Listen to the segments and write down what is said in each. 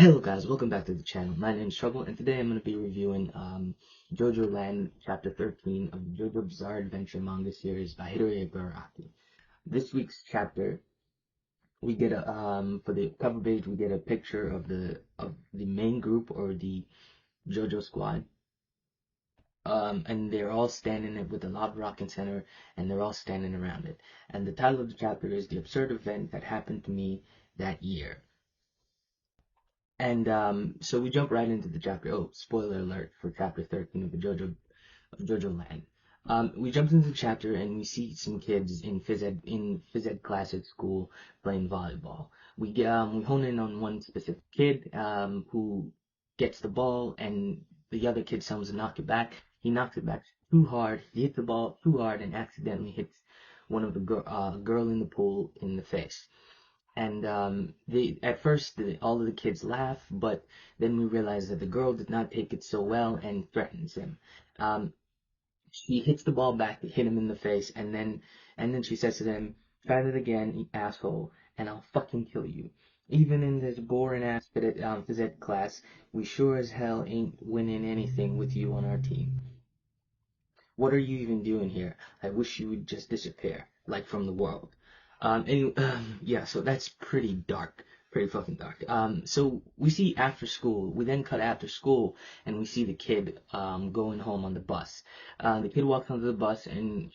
Hello guys, welcome back to the channel. My name is Trouble, and today I'm going to be reviewing Jojoland Chapter 13 of the JoJo Bizarre Adventure manga series by Hiroya Baraki. This week's chapter, we get a for the cover page we get a picture of the main group, or the JoJo squad, and they're all standing it with a loud rocking center, and they're all standing around it. And the title of the chapter is "The Absurd Event That Happened to Me That Year." And so we jump right into the chapter. Oh, spoiler alert for chapter 13 of the JoJo Land. We jumped into the chapter and we see some kids in phys ed class at school playing volleyball. We hone in on one specific kid who gets the ball, and the other kid tells him to knock it back. He knocks it back too hard. He hits the ball too hard and accidentally hits one of the girl in the pool in the face. And they at first all of the kids laugh, but then we realize that the girl did not take it so well and threatens him. Um, she hits the ball back to hit him in the face, and then she says to them, "Try that again, you asshole, and I'll fucking kill you." Even in this boring ass phys ed class, we sure as hell ain't winning anything with you on our team. What are you even doing here? I wish you would just disappear, like from the world. Yeah, so that's pretty dark, pretty fucking dark. So we see after school, we then cut after school, and we see the kid, going home on the bus. The kid walks onto the bus and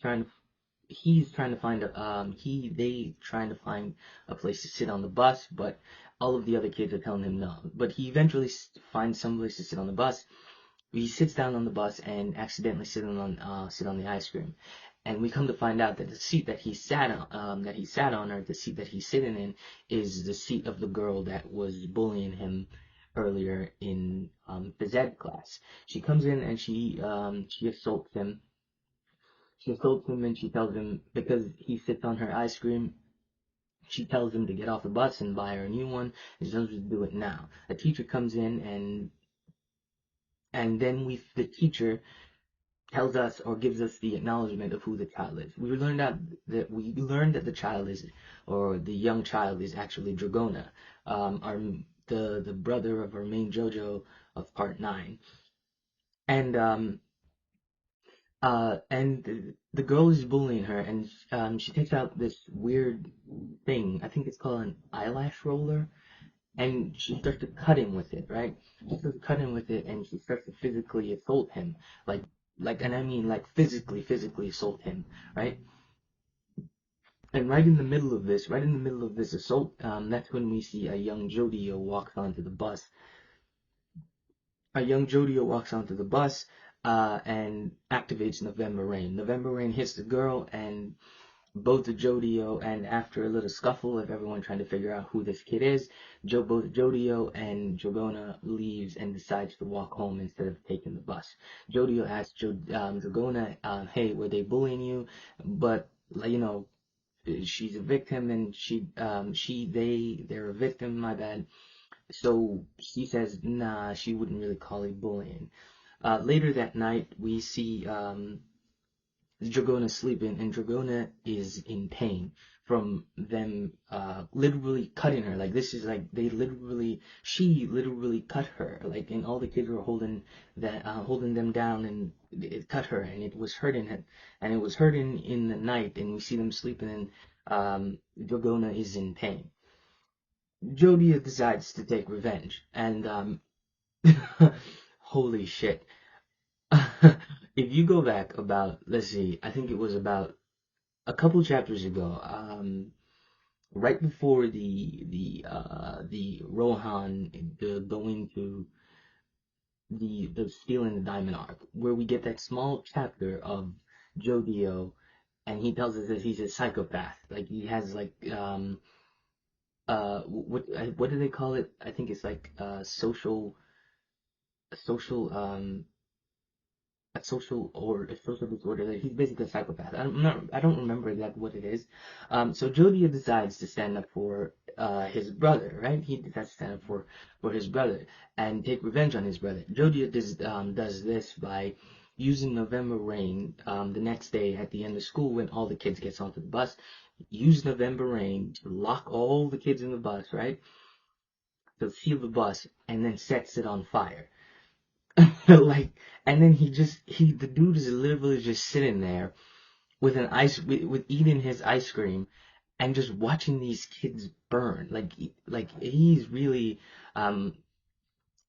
he's trying to find they trying to find a place to sit on the bus, but all of the other kids are telling him no. But he eventually finds some place to sit on the bus. He sits down on the bus and accidentally sit on the ice cream, and we come to find out that the seat that he sat on, or the seat that he's sitting in, is the seat of the girl that was bullying him earlier in phys ed class. She comes in and she assaults him. She assaults him and she tells him, because he sits on her ice cream, she tells him to get off the bus and buy her a new one. And she tells him to do it now. A teacher comes in, and then the teacher tells us, or gives us, the acknowledgement of who the child is. We learned that the child is, or the young child is, actually Dragona, our the brother of our main JoJo of part 9. And the girl is bullying her, and she takes out this weird thing. I think it's called an eyelash roller, and she starts to cut him with it, right? She starts to cut him with it, and she starts to physically assault him, like, and I mean, like, physically assault him, right? And right in the middle of this assault, that's when we see a young Jodio walks onto the bus. A young Jodio walks onto the bus, and activates November Rain. November Rain hits the girl, and both the Jodio, and after a little scuffle of everyone trying to figure out who this kid is, both Jodio and Dragona leaves and decides to walk home instead of taking the bus. Jodio asks Dragona, "Hey, were they bullying you?" But, like, she's a victim, and they're a victim. My bad. So she says, "Nah, she wouldn't really call it bullying." Later that night, we see Dragona sleeping, and Dragona is in pain from them literally cutting her. Like, this is like she literally cut her. Like, and all the kids were holding them down, and it cut her, and it was hurting her, and it was hurting in the night, and we see them sleeping, and Dragona is in pain. Jodia decides to take revenge, and holy shit. If you go back about, let's see, I think it was about a couple chapters ago, right before the Rohan, the going to the stealing the diamond arc, where we get that small chapter of Jodio, and he tells us that he's a psychopath. Like, he has, like, what do they call it? I think it's like social a social disorder. That he's basically a psychopath. I don't remember that what it is. So Jodia decides to stand up for his brother, right? He decides to stand up for his brother and take revenge on his brother. Jodia does this by using November Rain, the next day at the end of school, when all the kids gets onto the bus. Use November Rain to lock all the kids in the bus, right? to steal the bus and then sets it on fire. Like, and then the dude is literally just sitting there with with eating his ice cream and just watching these kids burn. Like he's really, um,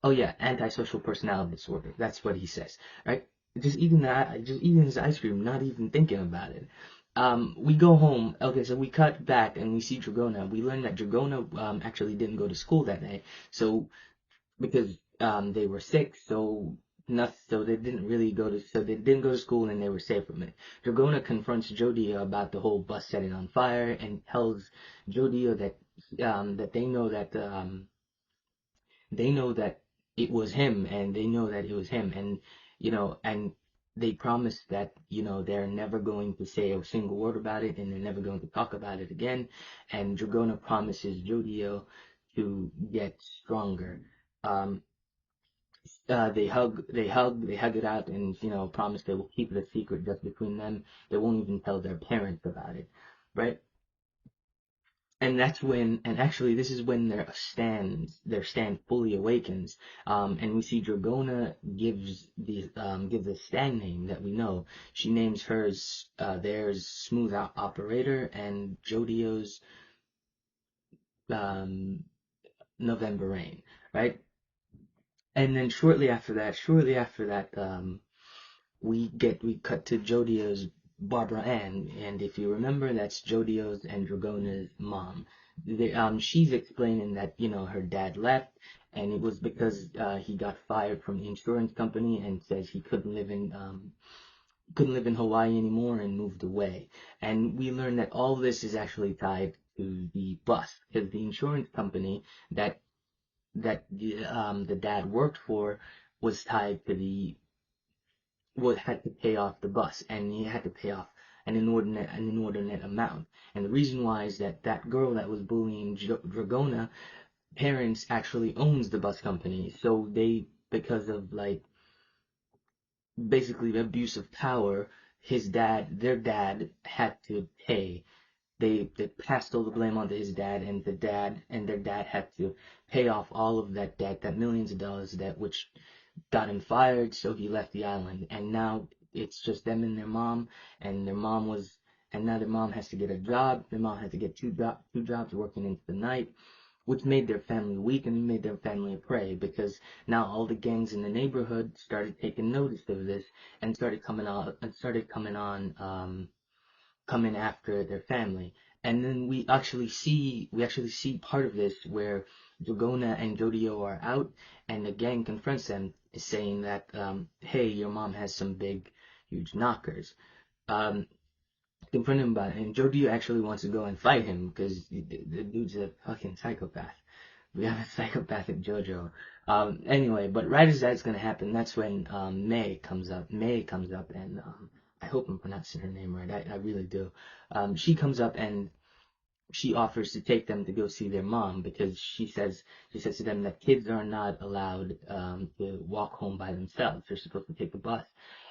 oh yeah, antisocial personality disorder. That's what he says, right? Just eating his ice cream, not even thinking about it. We go home. Okay, so we cut back and we see Dragona. We learn that Dragona actually didn't go to school that day, so because they were sick, so they didn't go to school and they were safe from it. Dragona confronts Jodio about the whole bus setting on fire and tells Jodio that they know that it was him, and they know that it was him, and and they promise that they're never going to say a single word about it, and they're never going to talk about it again. And Dragona promises Jodio to get stronger. Um, they hug it out, and promise they will keep it a secret just between them. They won't even tell their parents about it, right? And actually this is when their stand fully awakens, and we see Dragona gives a stand name that we know. She names theirs Smooth Operator, and Jodio's um, November Rain, right? And then shortly after that, we cut to Jodio's Barbara Ann, and if you remember, that's Jodio's and Dragona's mom. She's explaining that her dad left, and it was because he got fired from the insurance company, and says he couldn't live in Hawaii anymore and moved away. And we learned that all this is actually tied to the bus, because the insurance company that the dad worked for was tied to the would had to pay off the bus, and he had to pay off an inordinate amount. And the reason why is that girl that was bullying Dragona parents actually owns the bus company, so they, because of like basically the abuse of power, their dad had to pay. They passed all the blame onto his dad, and their dad had to pay off all of that debt, that millions of dollars debt, which got him fired, so he left the island. And now it's just them and their mom, and now their mom has to get a job. Their mom had to get two jobs working into the night, which made their family weak and made their family a prey, because now all the gangs in the neighborhood started taking notice of this and coming after their family. And then we actually see part of this where Dragona and Jodio are out, and the gang confronts them, saying that, hey, your mom has some big, huge knockers. Um, Confront him about it, and Jodio actually wants to go and fight him because the dude's a fucking psychopath. We have a psychopathic JoJo. Anyway, but right as that's gonna happen, that's when May comes up. May comes up, and I hope I'm pronouncing her name right. I really do. She comes up and she offers to take them to go see their mom, because she says to them that kids are not allowed to walk home by themselves. They're supposed to take the bus.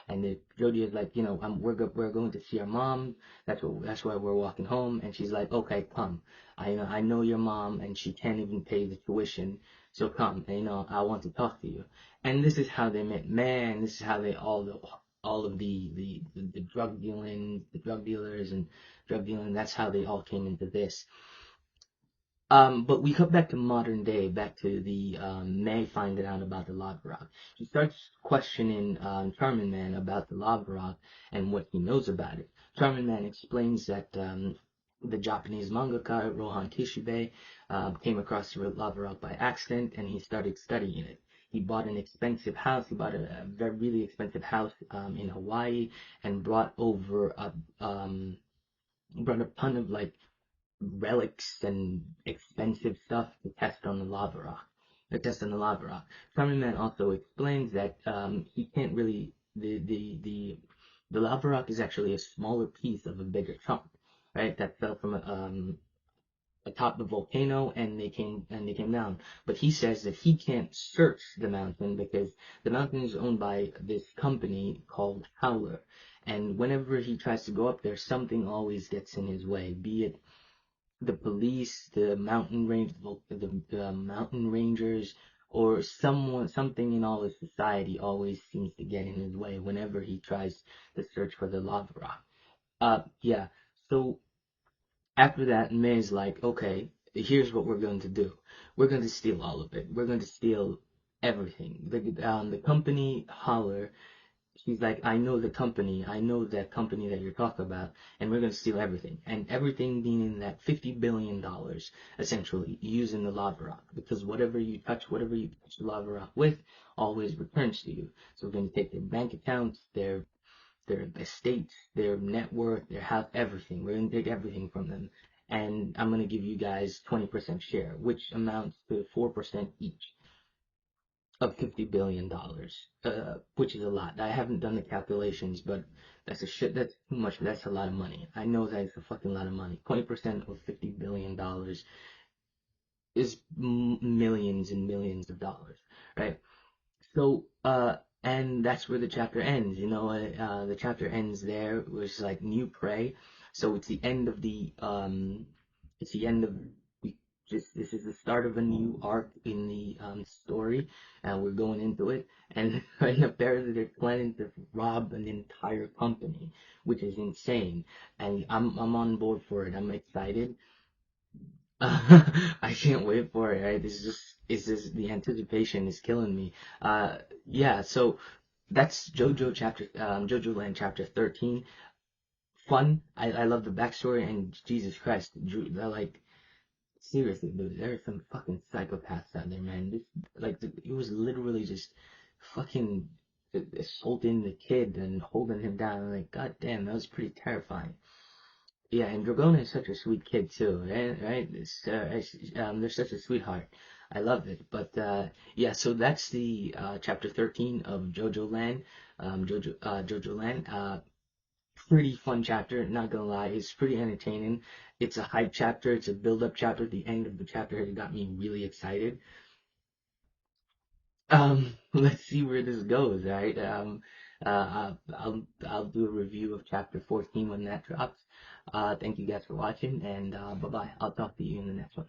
And Jody is like, we're going to see our mom. That's why we're walking home. And she's like, okay, come. I know your mom, and she can't even pay the tuition. So come, and I want to talk to you. And this is how they met. Man, this is how they all of the drug dealers and drug dealing. That's how they all came into this. But we come back to modern day, back to the May finding out about the lava rock. She starts questioning Charmin Man about the lava rock and what he knows about it. Charmin Man explains that the Japanese mangaka Rohan Kishibe came across the lava rock by accident, and he started studying it. He bought an expensive house. He bought a very really expensive house in Hawaii, and brought a ton of like relics and expensive stuff to test on the lava rock. To test on the lava rock. Charmin Man also explains that he can't really the lava rock is actually a smaller piece of a bigger chunk, right? That fell from atop the volcano, and they came down. But he says that he can't search the mountain because the mountain is owned by this company called Howler. And whenever he tries to go up there, something always gets in his way, be it the police, the mountain range, the mountain rangers, or someone, something in all of society always seems to get in his way whenever he tries to search for the lava rock. Yeah. So after that, May's like, okay, here's what we're going to do. We're going to steal all of it. We're going to steal everything. The company Holler, she's like, I know the company. I know that company that you're talking about, and we're going to steal everything. And everything meaning that $50 billion, dollars, essentially, using the lava rock. Because whatever you touch the lava rock with, always returns to you. So we're going to take their bank accounts, their estates, their net worth, their house, everything. We're going to take everything from them. And I'm going to give you guys 20% share, which amounts to 4% each of $50 billion, which is a lot. I haven't done the calculations, but that's too much. That's a lot of money. I know that it's a fucking lot of money. 20% of $50 billion is millions and millions of dollars, right? So, and that's where the chapter ends. The chapter ends there. It was like new prey. So it's the end of we this is the start of a new arc in the story, and we're going into it. And right up there, they're planning to rob an entire company, which is insane. And I'm on board for it. I'm excited. I can't wait for it. Right? It's just the anticipation is killing me. Yeah. So that's JoJo Land chapter 13. Fun. I love the backstory and Jesus Christ, they're like seriously, dude. There are some fucking psychopaths out there, man. It was literally just fucking assaulting the kid and holding him down. Like, god damn, that was pretty terrifying. Yeah, and Dragona is such a sweet kid too, right? Right? They're such a sweetheart. I love it. But yeah, so that's the chapter 13 of Jojo Land, Jojo Land. Pretty fun chapter. Not gonna lie, it's pretty entertaining. It's a hype chapter. It's a build-up chapter. The end of the chapter has got me really excited. Let's see where this goes, right? I'll do a review of chapter 14 when that drops. Thank you guys for watching, and bye bye. I'll talk to you in the next one.